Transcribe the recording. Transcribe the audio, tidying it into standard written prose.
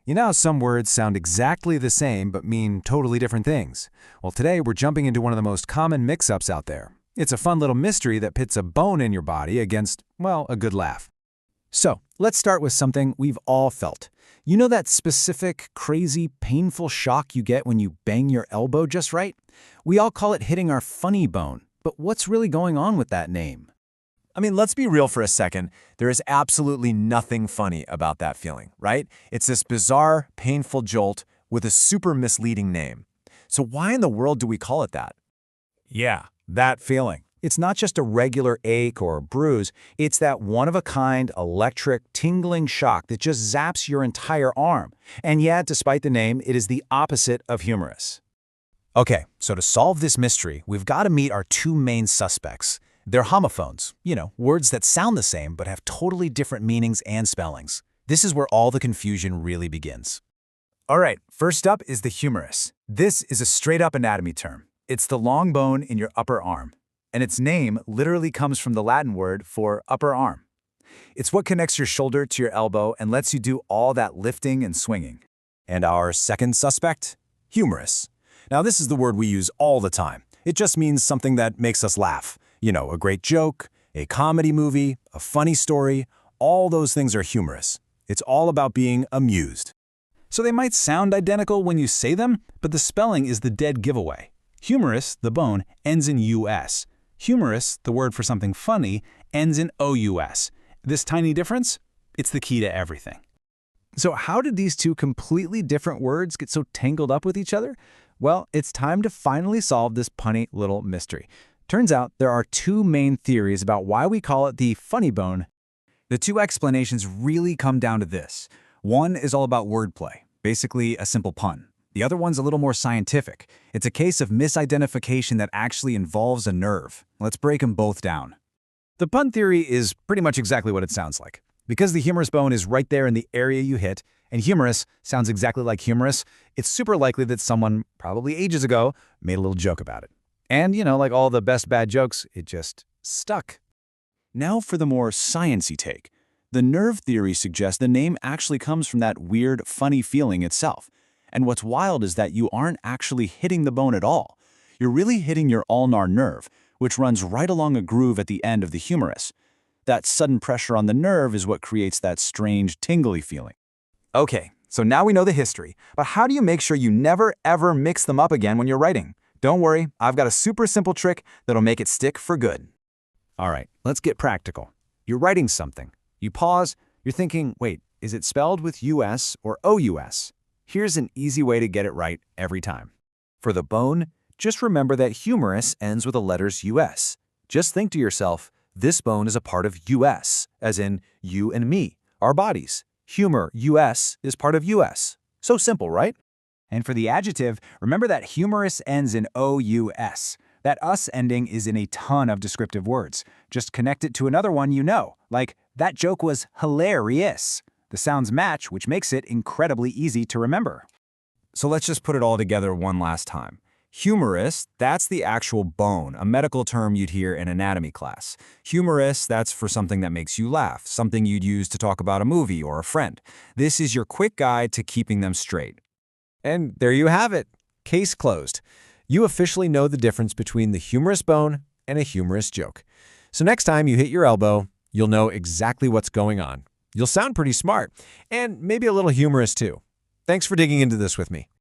You know how some words sound exactly the same but mean totally different things? Well, today we're jumping into one of the most common mix-ups out there. It's a fun little mystery that pits a bone in your body against, well, a good laugh. So, let's start with something we've all felt. You know that specific, crazy, painful shock you get when you bang your elbow just right? We all call it hitting our funny bone, but what's really going on with that name? I mean, let's be real for a second. There is absolutely nothing funny about that feeling, right? It's this bizarre, painful jolt with a super misleading name. So why in the world do we call it that? Yeah, that feeling. It's not just a regular ache or bruise, it's that one-of-a-kind, electric, tingling shock that just zaps your entire arm. And yet, despite the name, it is the opposite of humorous. Okay, so to solve this mystery, we've got to meet our two main suspects. They're homophones, words that sound the same but have totally different meanings and spellings. This is where all the confusion really begins. All right, first up is the humerus. This is a straight-up anatomy term. It's the long bone in your upper arm, and its name literally comes from the Latin word for upper arm. It's what connects your shoulder to your elbow and lets you do all that lifting and swinging. And our second suspect? Humorous. Now, this is the word we use all the time. It just means something that makes us laugh. A great joke, a comedy movie, a funny story, all those things are humorous. It's all about being amused. So they might sound identical when you say them, but the spelling is the dead giveaway. Humerus, the bone, ends in US. Humorous, the word for something funny, ends in OUS. This tiny difference? It's the key to everything. So how did these two completely different words get so tangled up with each other? Well, it's time to finally solve this punny little mystery. Turns out there are two main theories about why we call it the funny bone. The two explanations really come down to this. One is all about wordplay, basically a simple pun. The other one's a little more scientific. It's a case of misidentification that actually involves a nerve. Let's break them both down. The pun theory is pretty much exactly what it sounds like. Because the humerus bone is right there in the area you hit, and humorous sounds exactly like humorous, it's super likely that someone, probably ages ago, made a little joke about it. And, like all the best bad jokes, it just stuck. Now for the more science-y take. The nerve theory suggests the name actually comes from that weird, funny feeling itself. And what's wild is that you aren't actually hitting the bone at all. You're really hitting your ulnar nerve, which runs right along a groove at the end of the humerus. That sudden pressure on the nerve is what creates that strange, tingly feeling. Okay, so now we know the history, but how do you make sure you never, ever mix them up again when you're writing? Don't worry, I've got a super simple trick that'll make it stick for good. All right, let's get practical. You're writing something. You pause, you're thinking, wait, is it spelled with US or OUS? Here's an easy way to get it right every time. For the bone, just remember that humerus ends with the letters US. Just think to yourself, this bone is a part of US, as in you and me, our bodies. Humor, US, is part of US. So simple, right? And for the adjective, remember that humerus ends in OUS. That us ending is in a ton of descriptive words. Just connect it to another one you know, like, that joke was hilarious. The sounds match, which makes it incredibly easy to remember. So let's just put it all together one last time. Humerus, that's the actual bone, a medical term you'd hear in anatomy class. Humorous, that's for something that makes you laugh, something you'd use to talk about a movie or a friend. This is your quick guide to keeping them straight. And there you have it. Case closed. You officially know the difference between the humerus bone and a humorous joke. So next time you hit your elbow, you'll know exactly what's going on. You'll sound pretty smart, and maybe a little humorous too. Thanks for digging into this with me.